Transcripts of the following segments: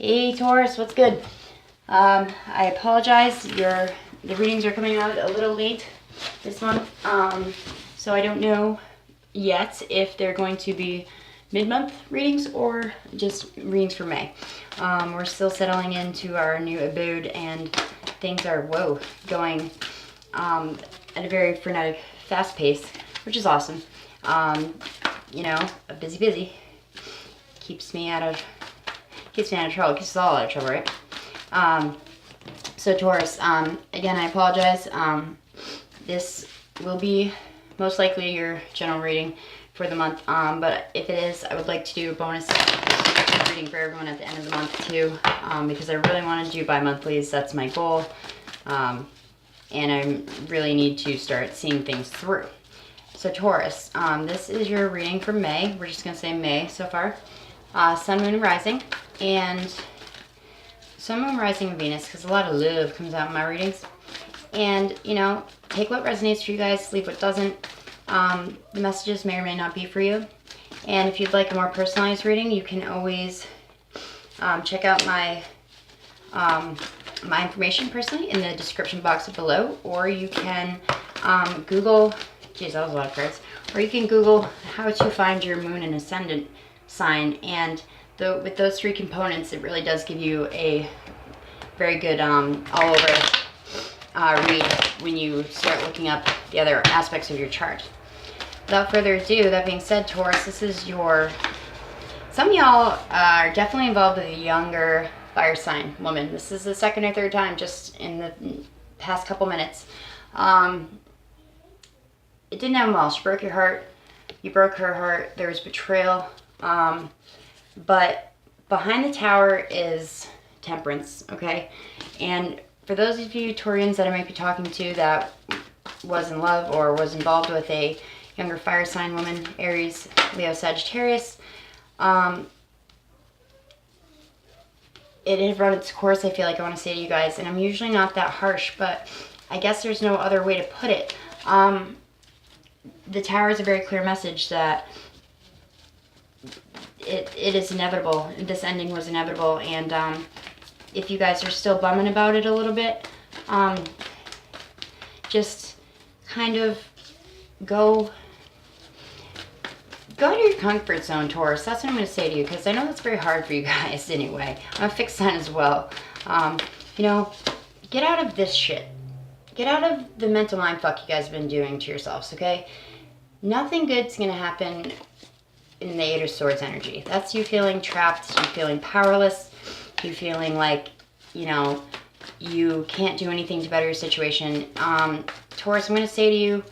Hey Taurus, what's good? I apologize. The readings are coming out a little late this month, so I don't know yet if they're going to be mid-month readings or just readings for May. We're still settling into our new abode, and things are going at a very frenetic, fast pace, which is awesome. You know, busy keeps me out of trouble, keeps us all out of trouble, right? So Taurus, again, I apologize. This will be most likely your general reading for the month, but if it is, I would like to do a bonus reading for everyone at the end of the month too, because I really want to do bi-monthlies. That's my goal, and I really need to start seeing things through. So Taurus, this is your reading for May. We're just going to say May so far. Sun, Moon, and Rising. And Sun, Moon, Rising, and Venus, because a lot of love comes out in my readings. And, you know, take what resonates for you guys, leave what doesn't. The messages may or may not be for you. And if you'd like a more personalized reading, you can always check out my information personally in the description box below, or you can Google, geez, that was a lot of cards, or you can Google how to find your moon and ascendant sign, and with those three components, it really does give you a very good all over read when you start looking up the other aspects of your chart. Without further ado, that being said, Taurus, this is some of y'all are definitely involved with a younger fire sign woman. This is the second or third time just in the past couple minutes. It didn't end well. She broke your heart. You broke her heart. There was betrayal. But behind the tower is temperance, okay? And for those of you Taurians that I might be talking to that was in love or was involved with a younger fire sign woman, Aries, Leo, Sagittarius, it had run its course, I feel like I want to say to you guys, and I'm usually not that harsh, but I guess there's no other way to put it. The tower is a very clear message that it is inevitable. This ending was inevitable, and if you guys are still bumming about it a little bit, just kind of go to your comfort zone, Taurus. That's what I'm going to say to you, because I know that's very hard for you guys anyway. I'm a fixed sign as well. You know, get out of this shit. Get out of the mental mindfuck you guys have been doing to yourselves, okay? Nothing good's going to happen in the Eight of Swords energy. That's you feeling trapped, you feeling powerless, you feeling like, you know, you can't do anything to better your situation. Taurus, I'm going to say to you,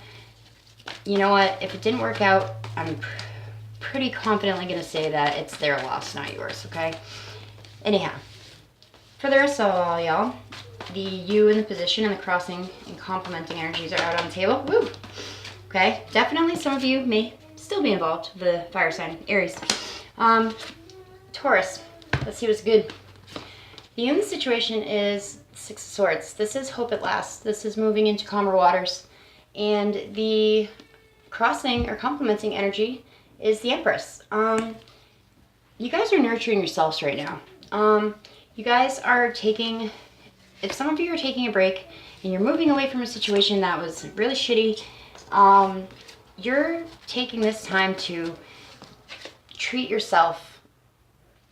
you know what, if it didn't work out, I'm pretty confidently going to say that it's their loss, not yours, okay? Anyhow, for the rest of all y'all, the you in the position and the crossing and complementing energies are out on the table. Woo! Okay, definitely some of you may still be involved, the fire sign, Aries. Taurus, let's see what's good. The you in the situation is Six of Swords. This is hope at last. This is moving into calmer waters. And the crossing or complementing energy is the Empress. You guys are nurturing yourselves right now. You guys are taking, if some of you are taking a break and you're moving away from a situation that was really shitty, you're taking this time to treat yourself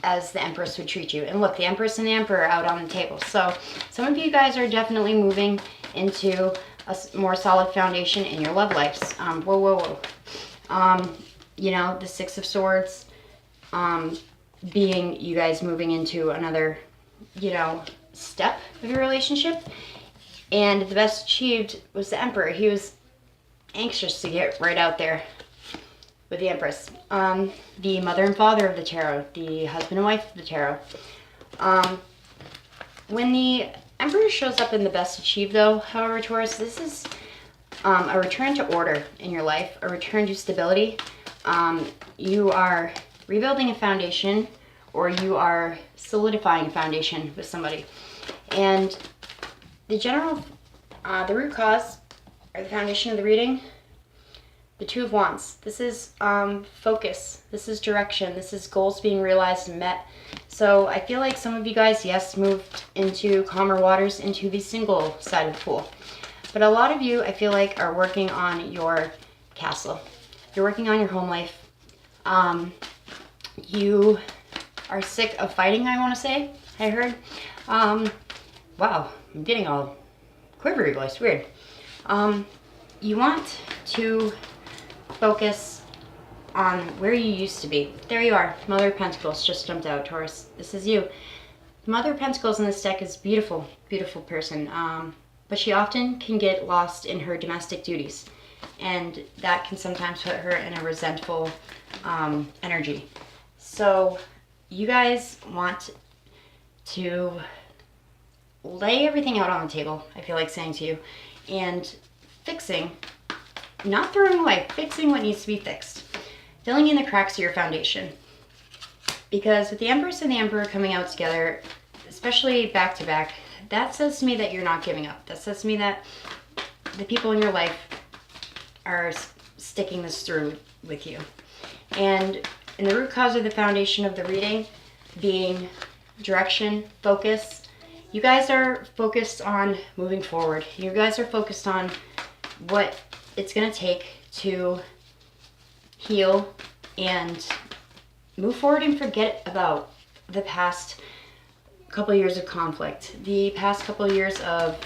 as the Empress would treat you. And look, the Empress and the Emperor are out on the table. So some of you guys are definitely moving into a more solid foundation in your love lives. You know, the Six of Swords being you guys moving into another, you know, step of your relationship. And the best achieved was the Emperor. He was anxious to get right out there with the Empress. The mother and father of the tarot, the husband and wife of the tarot. When the Emperor shows up in the best achieved though, however, Taurus, this is a return to order in your life, a return to stability. You are rebuilding a foundation, or you are solidifying a foundation with somebody. And the general, the root cause, or the foundation of the reading, the Two of Wands. This is focus. This is direction. This is goals being realized and met. So I feel like some of you guys, yes, moved into calmer waters, into the single side of the pool. But a lot of you, I feel like, are working on your castle. You're working on your home life. You are sick of fighting, I want to say, I heard. Wow, I'm getting all quivery voice, weird. You want to focus on where you used to be. There you are, Mother of Pentacles just jumped out, Taurus. This is you. Mother of Pentacles in this deck is beautiful, beautiful person. But she often can get lost in her domestic duties. And that can sometimes put her in a resentful energy. So you guys want to lay everything out on the table, I feel like saying to you, and fixing, not throwing away, fixing what needs to be fixed. Filling in the cracks of your foundation. Because with the Empress and the Emperor coming out together, especially back to back, that says to me that you're not giving up. That says to me that the people in your life are sticking this through with you. And in the root cause of the foundation of the reading being direction, focus, you guys are focused on moving forward. You guys are focused on what it's going to take to heal and move forward and forget about the past couple of years of conflict, the past couple of years of,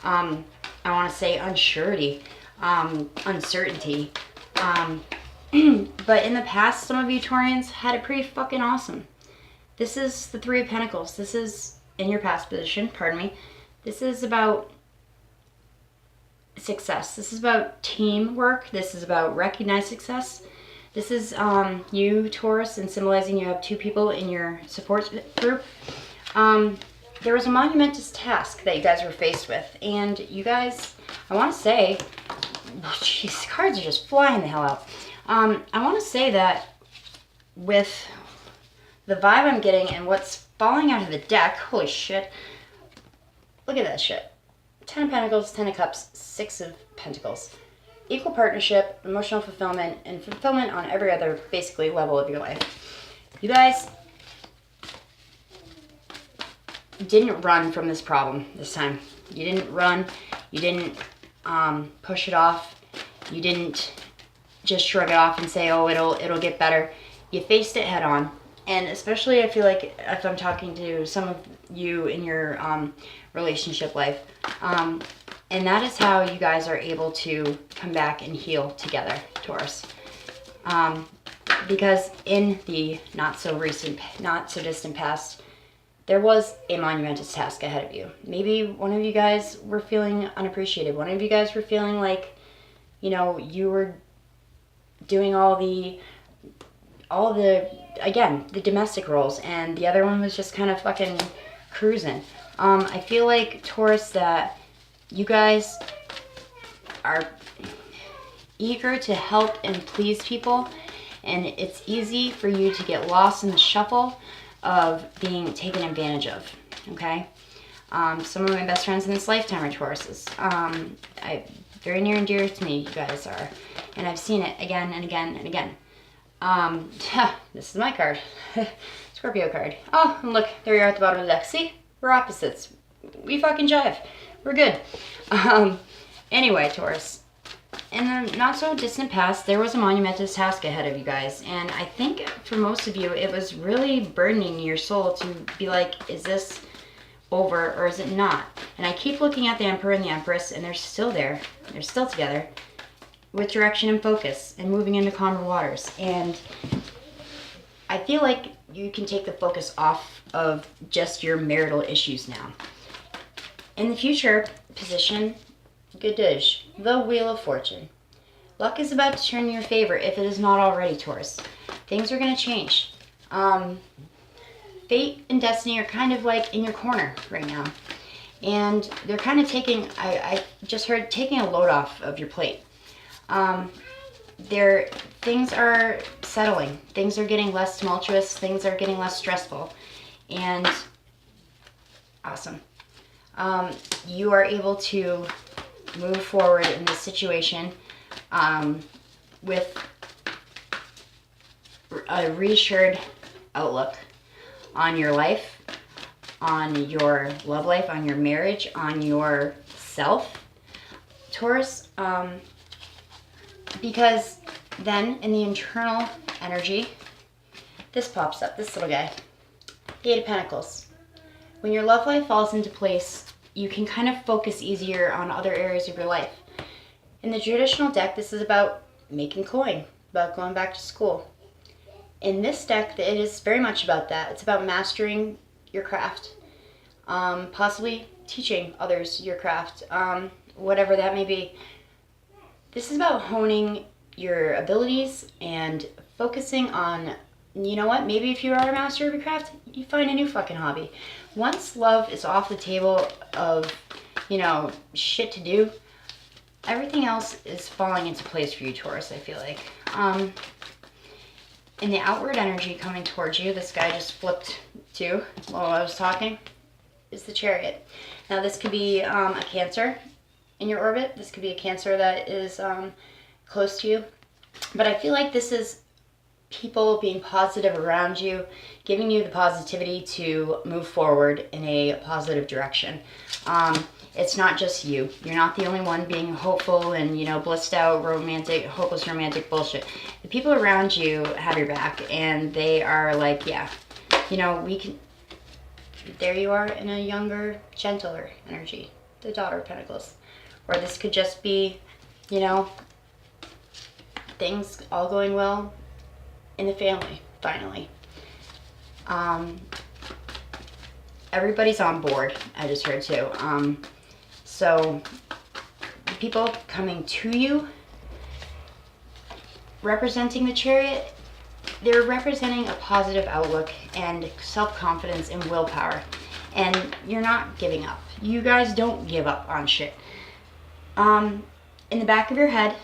I want to say, unsurety, uncertainty. But in the past, some of you Taurians had it pretty fucking awesome. This is the Three of Pentacles. This is, in your past position, pardon me, this is about success. This is about teamwork. This is about recognized success. This is you, Taurus, and symbolizing you have two people in your support group. There was a monumentous task that you guys were faced with, and you guys, I want to say, jeez, cards are just flying the hell out. I want to say that with the vibe I'm getting and what's falling out of the deck, holy shit, look at that shit. 10 of Pentacles, 10 of Cups, 6 of Pentacles. Equal partnership, emotional fulfillment, and fulfillment on every other, basically, level of your life. You guys didn't run from this problem this time. You didn't run. You didn't push it off. You didn't just shrug it off and say, oh, it'll get better. You faced it head on. And especially I feel like if I'm talking to some of you in your relationship life, and that is how you guys are able to come back and heal together, Taurus. Because in the not so distant past, there was a monumentous task ahead of you. Maybe one of you guys were feeling unappreciated. One of you guys were feeling like, you know, you were doing all the again, the domestic roles, and the other one was just kind of fucking cruising. I feel like, Taurus, that you guys are eager to help and please people, and it's easy for you to get lost in the shuffle of being taken advantage of, okay? Some of my best friends in this lifetime are Tauruses. Very near and dear to me, you guys are. And I've seen it again and again and again. This is my card. Scorpio card. Oh, and look, there you are at the bottom of the deck. See? We're opposites. We fucking jive. We're good. Anyway, Taurus. In the not so distant past, there was a monumentous task ahead of you guys. And I think for most of you, it was really burdening your soul to be like, is this over or is it not? And I keep looking at the Emperor and the Empress, and they're still there. They're still together with direction and focus and moving into calmer waters. And I feel like you can take the focus off of just your marital issues now. In the future position, good dish, the Wheel of Fortune. Luck is about to turn in your favor if it is not already, Taurus. Things are going to change. Fate and destiny are kind of like in your corner right now. And they're kind of taking, I just heard, taking a load off of your plate. Things are settling. Things are getting less tumultuous. Things are getting less stressful. And awesome. You are able to move forward in this situation with a reassured outlook on your life, on your love life, on your marriage, on yourself, Taurus, because then in the internal energy, this pops up, this little guy, the Eight of Pentacles. When your love life falls into place, you can kind of focus easier on other areas of your life. In the traditional deck, this is about making coin, about going back to school. In this deck, it is very much about that. It's about mastering your craft, possibly teaching others your craft, whatever that may be. This is about honing your abilities and focusing on, you know what, maybe if you are a master of your craft, you find a new fucking hobby. Once love is off the table of, you know, shit to do, everything else is falling into place for you, Taurus, I feel like. In the outward energy coming towards you, this guy just flipped to while I was talking, is the Chariot. Now this could be a Cancer in your orbit. This could be a Cancer that is close to you. But I feel like this is people being positive around you, giving you the positivity to move forward in a positive direction. It's not just you. You're not the only one being hopeful and, you know, blissed out, romantic, hopeless romantic bullshit. The people around you have your back, and they are like, yeah, you know, we can, there you are in a younger, gentler energy, the Daughter of Pentacles. Or this could just be, you know, things all going well in the family, finally. Everybody's on board, I just heard too. So the people coming to you representing the Chariot, they're representing a positive outlook and self-confidence and willpower. And you're not giving up. You guys don't give up on shit. In the back of your head,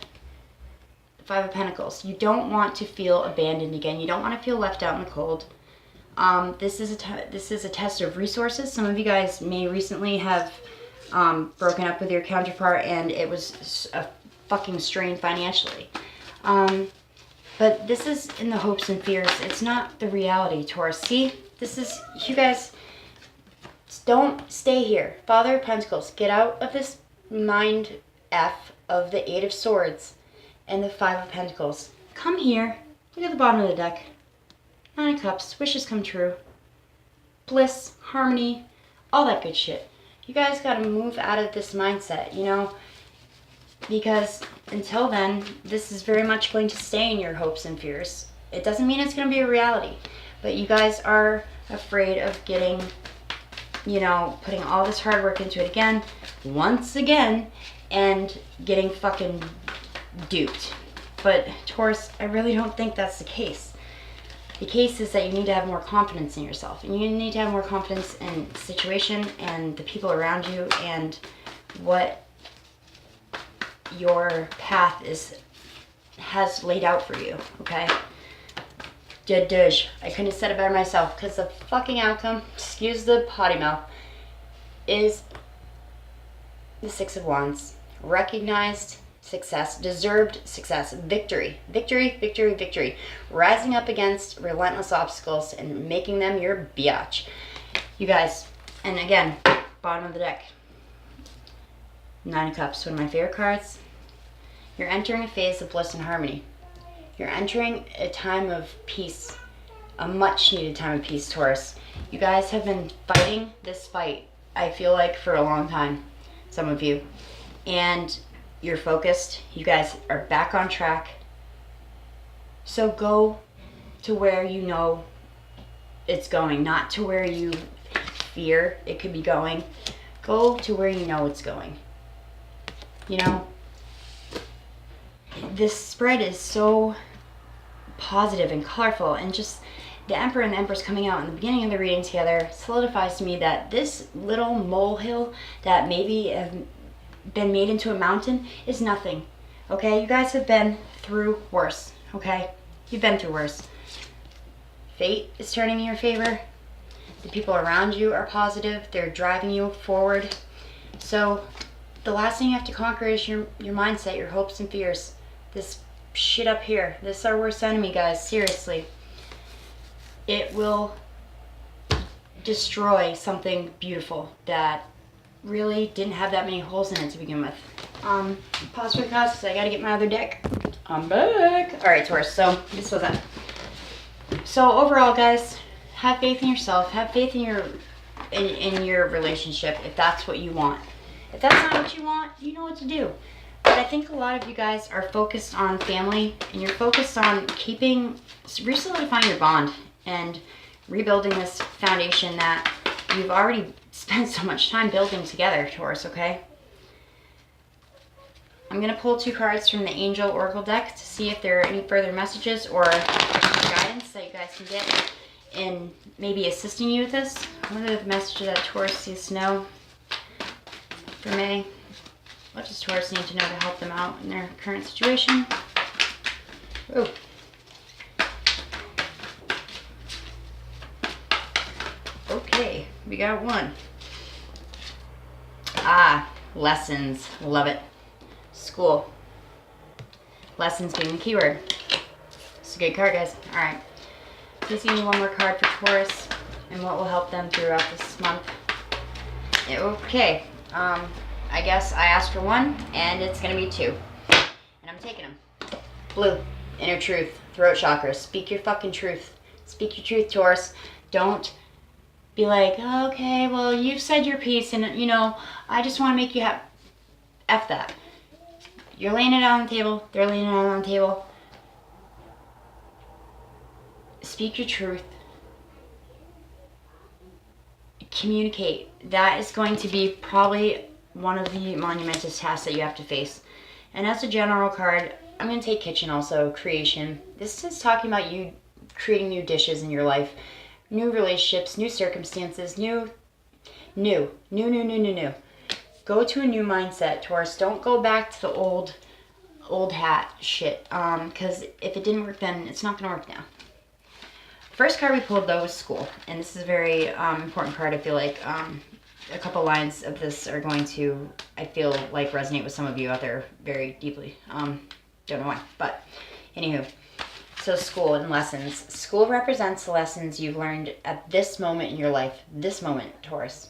Five of Pentacles. You don't want to feel abandoned again. You don't want to feel left out in the cold. This is a test of resources. Some of you guys may recently have broken up with your counterpart, and it was a fucking strain financially. But this is in the hopes and fears. It's not the reality, Taurus. See, this is, you guys, don't stay here. Father of Pentacles, get out of this mind F of the Eight of Swords and the Five of Pentacles. Come here. Look at the bottom of the deck. Nine of Cups. Wishes come true. Bliss, harmony, all that good shit. You guys got to move out of this mindset, you know, because until then, this is very much going to stay in your hopes and fears. It doesn't mean it's going to be a reality, but you guys are afraid of getting, you know, putting all this hard work into it again, once again, and getting fucking duped. But Taurus, I really don't think that's the case. The case is that you need to have more confidence in yourself, and you need to have more confidence in the situation and the people around you and what your path has laid out for you, okay? I couldn't have said it better myself, because the fucking outcome, excuse the potty mouth, is the Six of Wands. Recognized success, deserved success, victory, victory, victory, victory. Rising up against relentless obstacles and making them your biatch. You guys, and again, bottom of the deck, Nine of Cups, one of my favorite cards. You're entering a phase of bliss and harmony. You're entering a time of peace, a much needed time of peace, Taurus. You guys have been fighting this fight, I feel like, for a long time, some of you. And you're focused. You guys are back on track. So go to where you know it's going, not to where you fear it could be going. Go to where you know it's going. You know, this spread is so positive and colorful, and just the Emperor and the Empress coming out in the beginning of the reading together solidifies to me that this little molehill that maybe have been made into a mountain is nothing. Okay, you guys have been through worse. Okay, you've been through worse. Fate is turning in your favor. The people around you are positive. They're driving you forward. So the last thing you have to conquer is your mindset, your hopes and fears. This shit up here. This is our worst enemy, guys. Seriously. It will destroy something beautiful that really didn't have that many holes in it to begin with. Pause for the cause because I gotta get my other deck. I'm back. Alright, Taurus, so this was that. So overall, guys, have faith in yourself. Have faith in your relationship if that's what you want. If that's not what you want, you know what to do. But I think a lot of you guys are focused on family and you're focused on re-solidifying your bond and rebuilding this foundation that you've already spent so much time building together, Taurus, okay? I'm going to pull 2 cards from the Angel Oracle deck to see if there are any further messages or guidance that you guys can get in maybe assisting you with this. What are the messages that Taurus needs to know for May? What does Taurus need to know to help them out in their current situation? Ooh. Okay, we got 1. Lessons. Love it. School. Lessons being the keyword. It's a good card, guys. Alright. Please give me 1 more card for Taurus and what will help them throughout this month. Okay. I guess I asked for 1 and it's going to be 2. And I'm taking them. Blue. Inner truth. Throat chakra. Speak your fucking truth. Speak your truth, Taurus. Don't be like, okay, well, you've said your piece and, you know, I just want to make you have... F that. You're laying it out on the table. They're laying it out on the table. Speak your truth. Communicate. That is going to be probably one of the monumentous tasks that you have to face. And as a general card, I'm going to take kitchen also, creation. This is talking about you creating new dishes in your life, new relationships, new circumstances, new. Go to a new mindset, Taurus. Don't go back to the old hat shit. Because if it didn't work then, it's not going to work now. First card we pulled, though, was school. And this is a very important card, I feel like. A couple lines of this are going to, I feel like, resonate with some of you out there very deeply. Don't know why. But, anywho. So, school and lessons. School represents the lessons you've learned at this moment in your life. This moment, Taurus.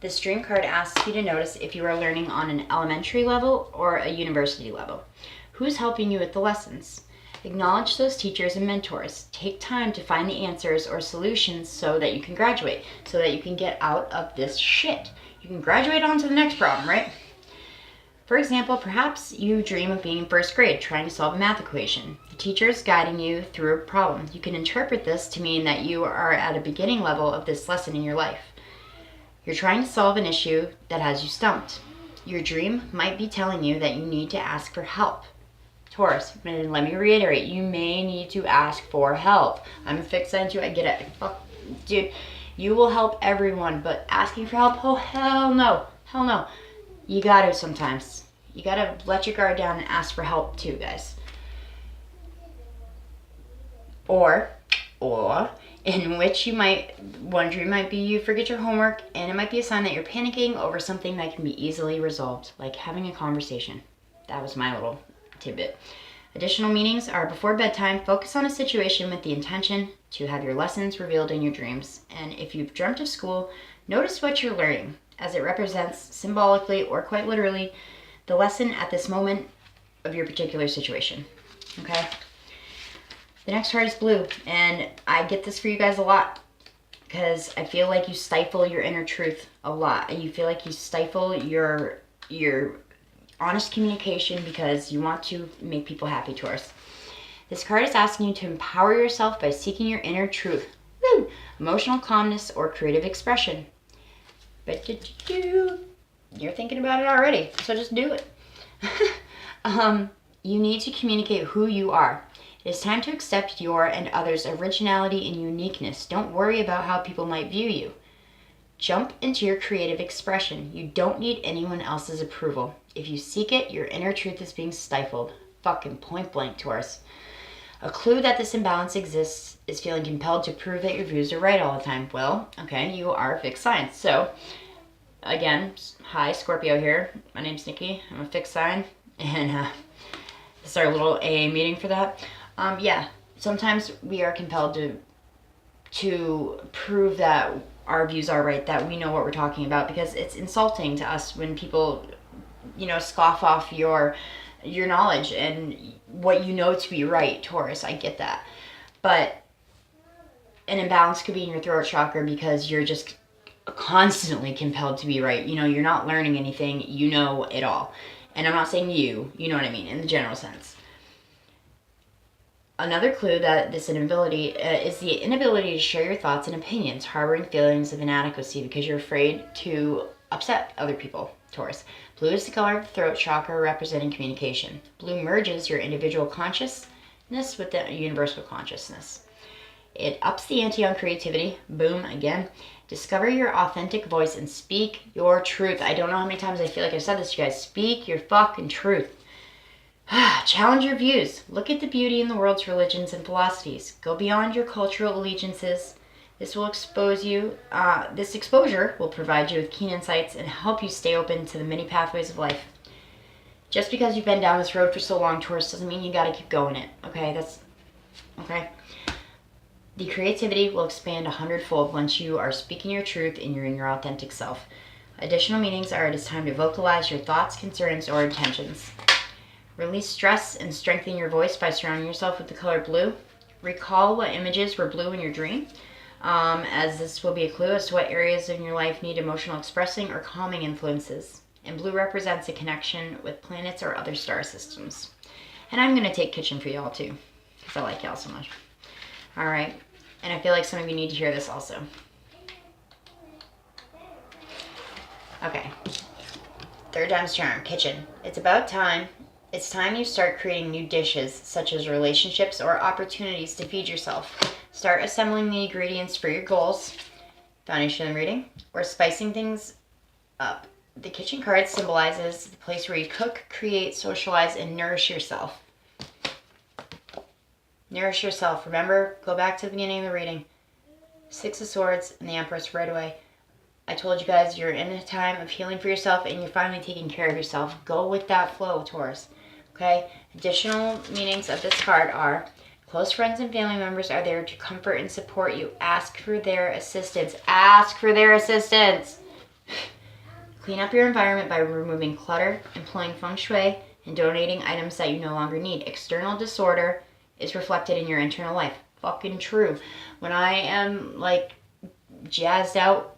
This dream card asks you to notice if you are learning on an elementary level or a university level. Who's helping you with the lessons? Acknowledge those teachers and mentors. Take time to find the answers or solutions so that you can graduate, so that you can get out of this shit. You can graduate on to the next problem, right? For example, perhaps you dream of being in first grade trying to solve a math equation. The teacher is guiding you through a problem. You can interpret this to mean that you are at a beginning level of this lesson in your life. You're trying to solve an issue that has you stumped. Your dream might be telling you that you need to ask for help. Taurus, and let me reiterate, you may need to ask for help. I'm a fixed sign too, I get it. Fuck, dude, you will help everyone, but asking for help, oh hell no. Hell no. You gotta sometimes. You gotta let your guard down and ask for help too, guys. Or, in which one dream might be you forget your homework, and it might be a sign that you're panicking over something that can be easily resolved, like having a conversation. That was my little tidbit. Additional meanings are before bedtime, focus on a situation with the intention to have your lessons revealed in your dreams. And if you've dreamt of school, notice what you're learning, as it represents symbolically or quite literally the lesson at this moment of your particular situation. Okay? The next card is blue, and I get this for you guys a lot because I feel like you stifle your inner truth a lot, and you feel like you stifle your honest communication because you want to make people happy, Taurus. This card is asking you to empower yourself by seeking your inner truth. Woo! Emotional calmness or creative expression. But you're thinking about it already, so just do it. You need to communicate who you are. It is time to accept your and others' originality and uniqueness. Don't worry about how people might view you. Jump into your creative expression. You don't need anyone else's approval. If you seek it, your inner truth is being stifled. Fucking point blank, Taurus. A clue that this imbalance exists is feeling compelled to prove that your views are right all the time. Well, okay, you are a fixed sign. So, again, hi, Scorpio here. My name's Nikki. I'm a fixed sign. And This is our little AA meeting for that. Yeah, sometimes we are compelled to prove that our views are right, that we know what we're talking about, because it's insulting to us when people, scoff off your knowledge and what you know to be right, Taurus. I get that. But an imbalance could be in your throat chakra because you're just constantly compelled to be right. You're not learning anything. You know it all. And I'm not saying you know what I mean, in the general sense. Another clue that this inability is the inability to share your thoughts and opinions, harboring feelings of inadequacy because you're afraid to upset other people, Taurus. Blue is the color of the throat chakra, representing communication. Blue merges your individual consciousness with the universal consciousness. It ups the ante on creativity. Boom, again. Discover your authentic voice and speak your truth. I don't know how many times I feel like I've said this to you guys. Speak your fucking truth. Challenge your views. Look at the beauty in the world's religions and philosophies. Go beyond your cultural allegiances. This will expose you. This exposure will provide you with keen insights and help you stay open to the many pathways of life. Just because you've been down this road for so long, Taurus, doesn't mean you got to keep going it. Okay, that's okay. The creativity will expand 100-fold once you are speaking your truth and you're in your authentic self. Additional meanings are: it is time to vocalize your thoughts, concerns, or intentions. Release stress and strengthen your voice by surrounding yourself with the color blue. Recall what images were blue in your dream, as this will be a clue as to what areas in your life need emotional expressing or calming influences. And blue represents a connection with planets or other star systems. And I'm going to take kitchen for y'all too, because I like y'all so much. All right. And I feel like some of you need to hear this also. Okay. Third time's charm, kitchen. It's about time. It's time you start creating new dishes, such as relationships or opportunities to feed yourself. Start assembling the ingredients for your goals. Foundation reading. Or spicing things up. The kitchen card symbolizes the place where you cook, create, socialize, and nourish yourself. Nourish yourself. Remember, go back to the beginning of the reading. Six of Swords and the Empress right away. I told you guys you're in a time of healing for yourself and you're finally taking care of yourself. Go with that flow, Taurus. Okay? Additional meanings of this card are: close friends and family members are there to comfort and support you. Ask for their assistance. Ask for their assistance. Clean up your environment by removing clutter, employing feng shui, and donating items that you no longer need. External disorder is reflected in your internal life. Fucking true. When I am like jazzed out,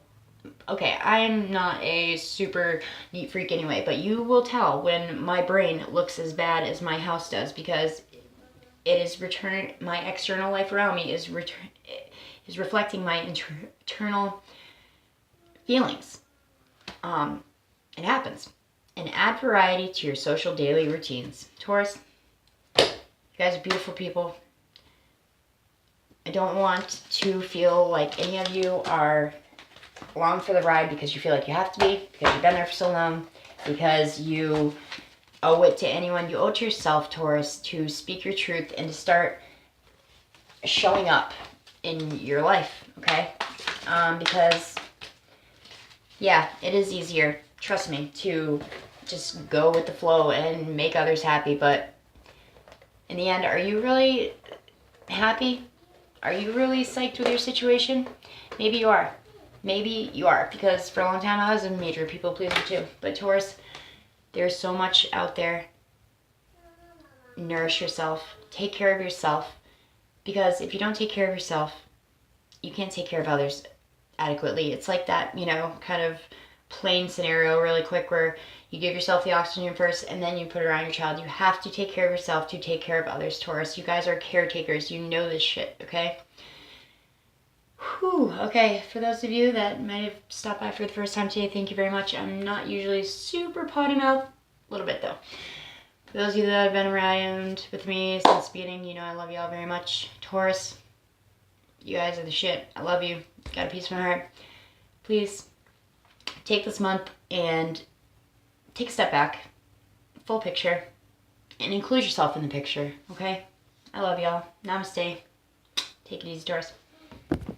okay, I'm not a super neat freak anyway, but you will tell when my brain looks as bad as my house does, because it is my external life around me is reflecting my internal feelings. It happens. And add variety to your social daily routines. Taurus, you guys are beautiful people. I don't want to feel like any of you are along for the ride because you feel like you have to be, because you've been there for so long, because you owe it to anyone. You owe it to yourself, Taurus, to speak your truth and to start showing up in your life, okay? Because, yeah, it is easier, trust me, to just go with the flow and make others happy, but in the end, are you really happy? Are you really psyched with your situation? Maybe you are. Maybe you are, because for a long time I was a major people pleaser too. But Taurus, there's so much out there. Nourish yourself. Take care of yourself. Because if you don't take care of yourself, you can't take care of others adequately. It's like that, kind of plane scenario really quick where you give yourself the oxygen first and then you put it around your child. You have to take care of yourself to take care of others, Taurus. You guys are caretakers. You know this shit, okay? Whew, okay, for those of you that might have stopped by for the first time today, thank you very much. I'm not usually super potty mouth, a little bit though. For those of you that have been around with me since the beginning, I love you all very much. Taurus, you guys are the shit. I love you. Got a piece of my heart. Please take this month and take a step back, full picture, and include yourself in the picture, okay? I love y'all. Namaste. Take it easy, Taurus.